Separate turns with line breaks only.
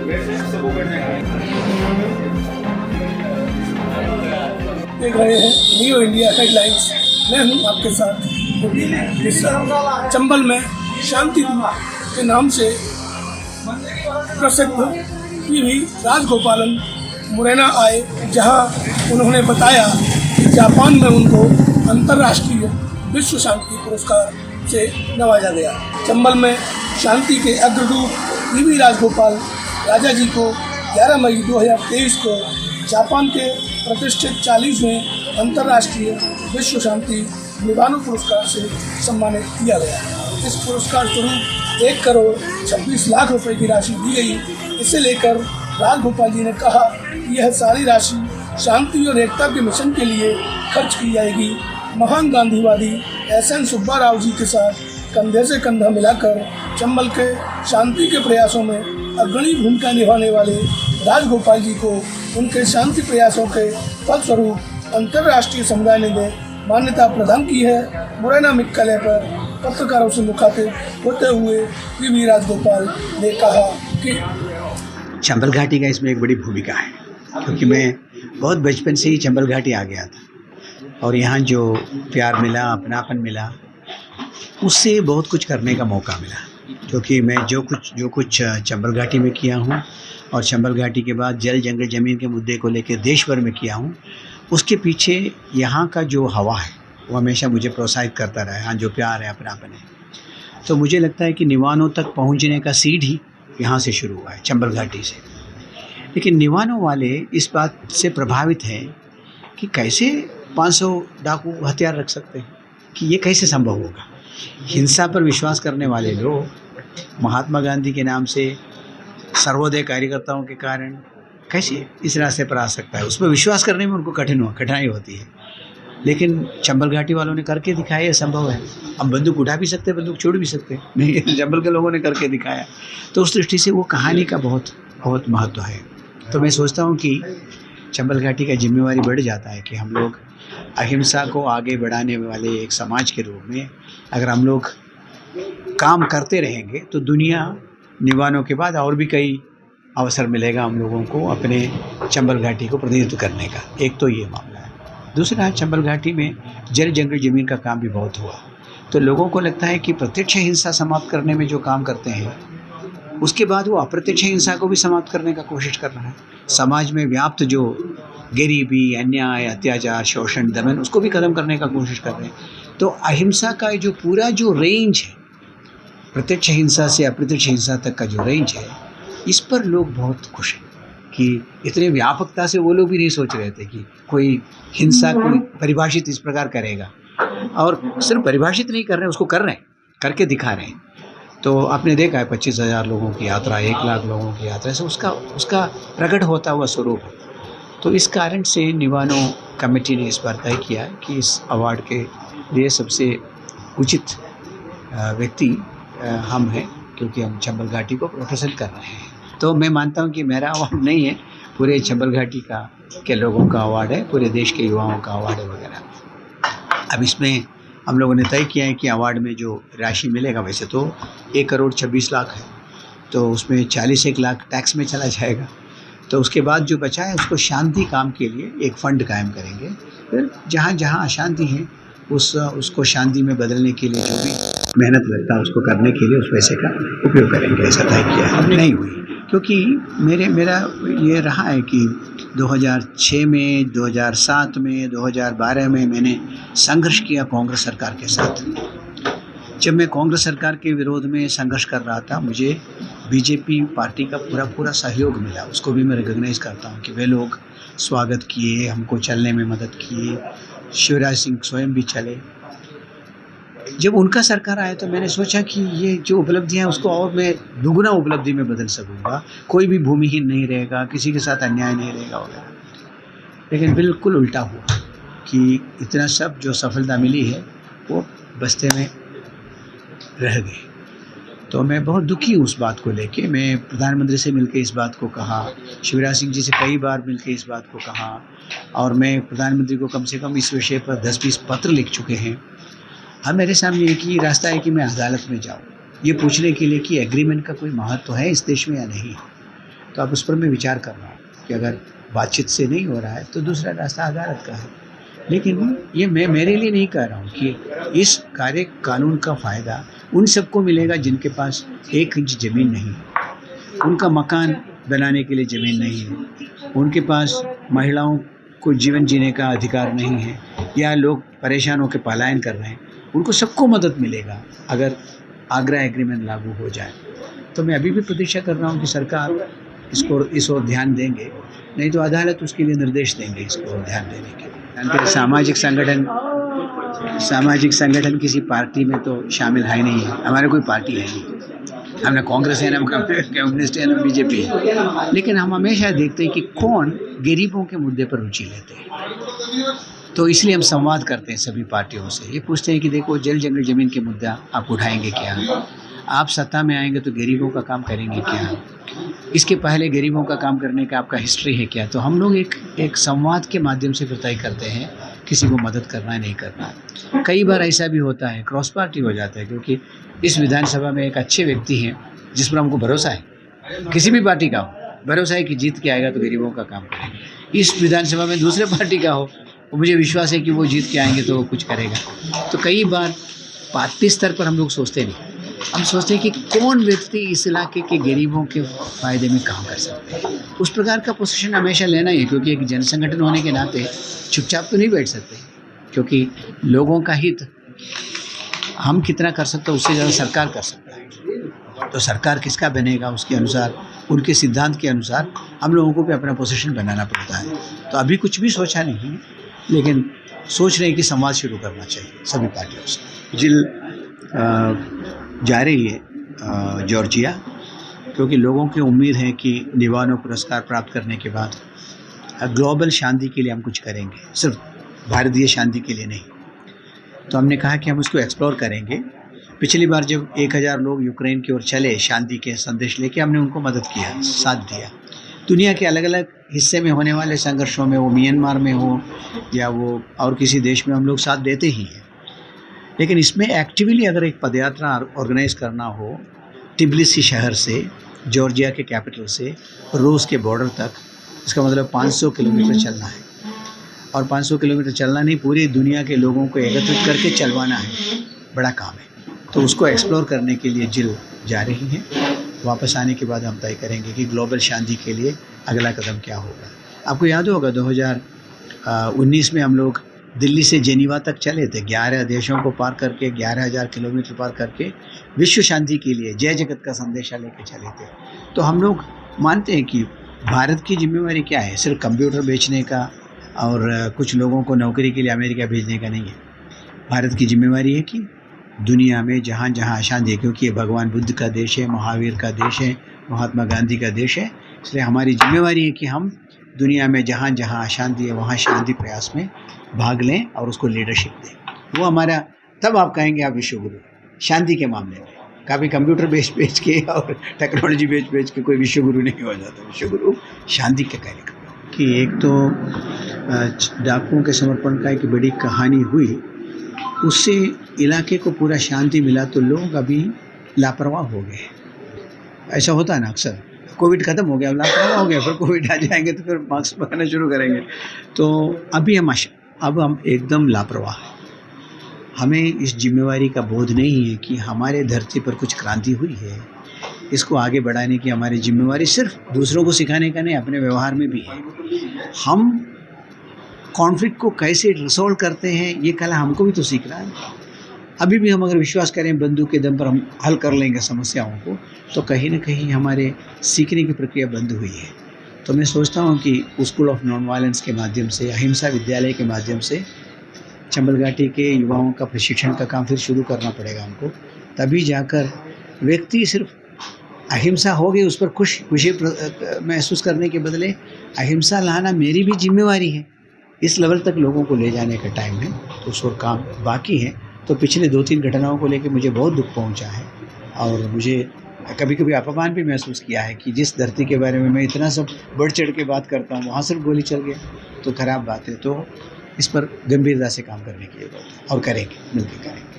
देख रहे हैं न्यू इंडिया हेडलाइंस। मैं हूं आपके साथ मिश्रा। चंबल में शांति दूत के नाम से प्रसिद्ध पीवी राजगोपालन मुरैना आए, जहां उन्होंने बताया कि जापान में उनको अंतर्राष्ट्रीय विश्व शांति पुरस्कार से नवाजा गया। चंबल में शांति के अग्रदूत पीवी राजगोपाल राजा जी को 11 मई 2023 को जापान के प्रतिष्ठित 40वें अंतर्राष्ट्रीय विश्व शांति निवानो पुरस्कार से सम्मानित किया गया। इस पुरस्कार स्वरूप 1 करोड़ 26 लाख रुपए की राशि दी गई। इसे लेकर राजगोपाल जी ने कहा कि यह सारी राशि शांति और एकता के मिशन के लिए खर्च की जाएगी। महान गांधीवादी SN सुब्बा राव जी के साथ कंधे से कंधा मिलाकर चंबल के शांति के प्रयासों में अग्रणी भूमिका निभाने वाले राजगोपाल जी को उनके शांति प्रयासों के फलस्वरूप अंतर्राष्ट्रीय समुदाय ने मान्यता प्रदान की है। मुरैना मुख्यालय पर पत्रकारों से मुखातिब होते हुए पीवी राजगोपाल ने कहा कि
चंबल घाटी का इसमें एक बड़ी भूमिका है, क्योंकि मैं बहुत बचपन से ही चंबल घाटी आ गया था और यहाँ जो प्यार मिला, अपनापन मिला, उससे बहुत कुछ करने का मौका मिला। क्योंकि मैं जो कुछ चंबल घाटी में किया हूँ और चंबल घाटी के बाद जल जंगल ज़मीन के मुद्दे को लेकर देश भर में किया हूँ, उसके पीछे यहाँ का जो हवा है वो हमेशा मुझे प्रोत्साहित करता रहा है। यहाँ जो प्यार है, अपनापन है, तो मुझे लगता है कि निवानों तक पहुँचने का सीड ही यहाँ से शुरू हुआ है, चंबल घाटी से। लेकिन निवानों वाले इस बात से प्रभावित हैं कि कैसे 500 डाकू हथियार रख सकते हैं, कि ये कैसे संभव होगा। हिंसा पर विश्वास करने वाले लोग महात्मा गांधी के नाम से सर्वोदय कार्यकर्ताओं के कारण कैसे इस रास्ते पर आ सकता है। उस पर विश्वास करने में उनको कठिनाई होती है। लेकिन चंबल घाटी वालों ने करके दिखाया, यह संभव है। अब बंदूक उठा भी सकते, बंदूक छोड़ भी सकते, नहीं, चंबल के लोगों ने करके दिखाया। तो उस दृष्टि से वो कहानी का बहुत बहुत महत्व है। तो मैं सोचता हूँ कि चंबल घाटी का जिम्मेवारी बढ़ जाता है कि हम लोग अहिंसा को आगे बढ़ाने वाले एक समाज के रूप में अगर हम लोग काम करते रहेंगे तो दुनिया निवानों के बाद और भी कई अवसर मिलेगा हम लोगों को अपने चंबल घाटी को प्रतिनिधित्व करने का। एक तो ये मामला है। दूसरा, चंबल घाटी में जल जंगल ज़मीन का काम भी बहुत हुआ, तो लोगों को लगता है कि प्रत्यक्ष हिंसा समाप्त करने में जो काम करते हैं उसके बाद वो अप्रत्यक्ष हिंसा को भी समाप्त करने का कोशिश कर रहा है। समाज में व्याप्त जो गरीबी, अन्याय, अत्याचार, शोषण, दमन, उसको भी ख़त्म करने का कोशिश कर रहे हैं। तो अहिंसा का जो पूरा जो रेंज है, प्रत्यक्ष हिंसा से अप्रत्यक्ष हिंसा तक का जो रेंज है, इस पर लोग बहुत खुश हैं कि इतने व्यापकता से वो लोग भी नहीं सोच रहे थे कि कोई हिंसा को परिभाषित इस प्रकार करेगा। और सिर्फ परिभाषित नहीं कर रहे हैं, उसको कर रहे हैं, करके दिखा रहे हैं। तो आपने देखा है 25,000 लोगों की यात्रा, 1 लाख लोगों की यात्रा से उसका प्रकट होता हुआ स्वरूप है। तो इस कारण से निवानो कमेटी ने इस बार तय किया कि इस अवार्ड के लिए सबसे उचित व्यक्ति हम हैं, क्योंकि हम चंबल घाटी को रिप्रेजेंट कर रहे हैं। तो मैं मानता हूं कि मेरा अवार्ड नहीं है, पूरे चंबल घाटी के लोगों का अवार्ड है, पूरे देश के युवाओं का अवार्ड है वगैरह। अब इसमें हम लोगों ने तय किया है कि अवार्ड में जो राशि मिलेगा, वैसे तो 1 करोड़ 26 लाख है, तो उसमें 41 लाख टैक्स में चला जाएगा। तो उसके बाद जो बचा है उसको शांति काम के लिए एक फ़ंड कायम करेंगे। फिर जहाँ जहाँ अशांति है उसको शांति में बदलने के लिए जो भी मेहनत लगता है उसको करने के लिए उस पैसे का उपयोग करेंगे, ऐसा तय किया है। नहीं हुई, क्योंकि मेरा ये रहा है कि 2006 में, 2007 में, 2012 में मैंने संघर्ष किया कांग्रेस सरकार के साथ। जब मैं कांग्रेस सरकार के विरोध में संघर्ष कर रहा था, मुझे बीजेपी पार्टी का पूरा सहयोग मिला। उसको भी मैं रिकॉग्नाइज़ करता हूँ कि वे लोग स्वागत किए, हमको चलने में मदद किए, शिवराज सिंह स्वयं भी चले। जब उनका सरकार आया तो मैंने सोचा कि ये जो उपलब्धियाँ हैं उसको और मैं दुगुना उपलब्धि में बदल सकूँगा, कोई भी भूमिहीन नहीं रहेगा, किसी के साथ अन्याय नहीं रहेगा वगैरह। लेकिन बिल्कुल उल्टा हुआ कि इतना सब जो सफलता मिली है वो बस्ते में रह गई। तो मैं बहुत दुखी हूँ उस बात को लेके। मैं प्रधानमंत्री से मिलकर इस बात को कहा, शिवराज सिंह जी से कई बार मिलकर इस बात को कहा, और मैं प्रधानमंत्री को कम से कम इस विषय पर 10-20 पत्र लिख चुके हैं। अब मेरे सामने एक ही रास्ता है कि मैं अदालत में जाऊँ, ये पूछने के लिए कि एग्रीमेंट का कोई महत्व है इस देश में या नहीं। तो अब उस पर मैं विचार कर रहा हूँ कि अगर बातचीत से नहीं हो रहा है तो दूसरा रास्ता अदालत का है। लेकिन ये मैं मेरे लिए नहीं कह रहा हूँ कि इस कार्य कानून का फ़ायदा उन सबको मिलेगा जिनके पास 1 इंच ज़मीन नहीं है, उनका मकान बनाने के लिए ज़मीन नहीं है, उनके पास महिलाओं को जीवन जीने का अधिकार नहीं है, या लोग परेशान होकर पलायन कर रहे हैं, उनको सबको मदद मिलेगा अगर आगरा एग्रीमेंट लागू हो जाए। तो मैं अभी भी प्रतीक्षा कर रहा हूँ कि सरकार इस ओर ध्यान देंगे, नहीं तो अदालत उसके लिए निर्देश देंगे इसको ओर ध्यान देने के लिए। सामाजिक संगठन किसी पार्टी में तो शामिल है नहीं है, हमारे कोई पार्टी है नहीं, हम ना कांग्रेस है, ना कम्युनिस्ट है, ना बीजेपी है। लेकिन हम हमेशा देखते हैं कि कौन गरीबों के मुद्दे पर रुचि लेते हैं, तो इसलिए हम संवाद करते हैं सभी पार्टियों से। ये पूछते हैं कि देखो जल जंगल ज़मीन के मुद्दा आप उठाएंगे क्या, आप सत्ता में आएंगे तो गरीबों का काम करेंगे क्या, इसके पहले गरीबों का काम करने का आपका हिस्ट्री है क्या। तो हम लोग एक संवाद के माध्यम से फिर तय करते हैं किसी को मदद करना है नहीं करना है। कई बार ऐसा भी होता है क्रॉस पार्टी हो जाता है, क्योंकि इस विधानसभा में एक अच्छे व्यक्ति हैं जिस पर हमको भरोसा है, किसी भी पार्टी का हो भरोसा है कि जीत के आएगा तो गरीबों का काम करेगा। इस विधानसभा में दूसरे पार्टी का हो, मुझे विश्वास है कि वो जीत के आएंगे तो वो कुछ करेगा। तो कई बार पार्टी स्तर पर हम लोग सोचते नहीं, हम सोचते हैं कि कौन व्यक्ति इस इलाके के गरीबों के फ़ायदे में काम कर सकते हैं। उस प्रकार का पोजीशन हमेशा लेना ही है, क्योंकि एक जनसंगठन होने के नाते चुपचाप तो नहीं बैठ सकते, क्योंकि लोगों का हित हम कितना कर सकते हैं उससे ज़्यादा सरकार कर सकता है। तो सरकार किसका बनेगा उसके अनुसार, उनके सिद्धांत के अनुसार हम लोगों को भी अपना पोजीशन बनाना पड़ता है। तो अभी कुछ भी सोचा नहीं है, लेकिन सोच रहे हैं कि संवाद शुरू करना चाहिए सभी पार्टियों से। जिल जा रही है जॉर्जिया, क्योंकि लोगों की उम्मीद है कि निवानो पुरस्कार प्राप्त करने के बाद ग्लोबल शांति के लिए हम कुछ करेंगे, सिर्फ भारतीय शांति के लिए नहीं। तो हमने कहा कि हम उसको एक्सप्लोर करेंगे। पिछली बार जब 1000 लोग यूक्रेन की ओर चले शांति के संदेश लेके, हमने उनको मदद किया, साथ दिया। दुनिया के अलग अलग हिस्से में होने वाले संघर्षों में, वो म्यांमार में हो या वो और किसी देश में, हम लोग साथ देते ही हैं। लेकिन इसमें एक्टिवली अगर एक पदयात्रा ऑर्गेनाइज करना हो टिबिलिसी शहर से, जॉर्जिया के कैपिटल से रूस के बॉर्डर तक, इसका मतलब 500 किलोमीटर चलना है। और 500 किलोमीटर चलना नहीं, पूरी दुनिया के लोगों को एकत्रित करके चलवाना है, बड़ा काम है। तो उसको एक्सप्लोर करने के लिए जिल जा रही हैं। वापस आने के बाद हम तय करेंगे कि ग्लोबल शांति के लिए अगला कदम क्या होगा। आपको याद होगा 2019 में हम लोग दिल्ली से जेनीवा तक चले थे, 11 देशों को पार करके, 11,000 किलोमीटर पार करके विश्व शांति के लिए जय जगत का संदेशा लेके चले थे। तो हम लोग मानते हैं कि भारत की जिम्मेवारी क्या है, सिर्फ कंप्यूटर बेचने का और कुछ लोगों को नौकरी के लिए अमेरिका भेजने का नहीं है। भारत की जिम्मेवारी है कि दुनिया में जहाँ जहाँ अशांति है, क्योंकि ये भगवान बुद्ध का देश है, महावीर का देश है, महात्मा गांधी का देश है, इसलिए हमारी जिम्मेवारी है कि हम दुनिया में जहाँ जहाँ अशांति है वहाँ शांति प्रयास में भाग लें और उसको लीडरशिप दें। वो हमारा, तब आप कहेंगे आप विश्वगुरु शांति के मामले में। कभी कंप्यूटर बेच के और टेक्नोलॉजी बेच के कोई विश्वगुरु नहीं हो जाता। विश्वगुरु शांति के कार्यक्रम कि एक तो डाकुओं के समर्पण का एक बड़ी कहानी हुई, उससे इलाके को पूरा शांति मिला, तो लोग अभी लापरवाह हो गए। ऐसा होता है ना अक्सर, कोविड ख़त्म हो गया, लापरवाह हो गया, फिर कोविड आ जाएंगे तो फिर मास्क पहनना शुरू करेंगे। तो अभी हम एकदम लापरवाह हैं। हमें इस जिम्मेवारी का बोध नहीं है कि हमारे धरती पर कुछ क्रांति हुई है, इसको आगे बढ़ाने की हमारी जिम्मेवारी सिर्फ दूसरों को सिखाने का नहीं, अपने व्यवहार में भी है। हम कॉन्फ्लिक्ट को कैसे रिसॉल्व करते हैं ये कला हमको भी तो सीखना है। अभी भी हम अगर विश्वास करें बंदूक के दम पर हम हल कर लेंगे समस्याओं को, तो कहीं ना कहीं हमारे सीखने की प्रक्रिया बंद हुई है। तो मैं सोचता हूँ कि स्कूल ऑफ नॉन वायलेंस के माध्यम से, अहिंसा विद्यालय के माध्यम से चंबल घाटी के युवाओं का प्रशिक्षण का काम फिर शुरू करना पड़ेगा हमको। तभी जाकर व्यक्ति सिर्फ अहिंसा हो गई उस पर खुशी महसूस करने के बदले अहिंसा लाना मेरी भी जिम्मेवारी है, इस लेवल तक लोगों को ले जाने का टाइम है। तो उस और काम बाकी है। तो पिछले 2-3 घटनाओं को लेकर मुझे बहुत दुख पहुंचा है और मुझे कभी कभी अपमान भी महसूस किया है कि जिस धरती के बारे में मैं इतना सब बढ़ चढ़ के बात करता हूँ वहाँ सिर्फ गोली चल गया, तो ख़राब बात है। तो इस पर गंभीरता से काम करने की जरूरत है और करेंगे, मिलकर करेंगे।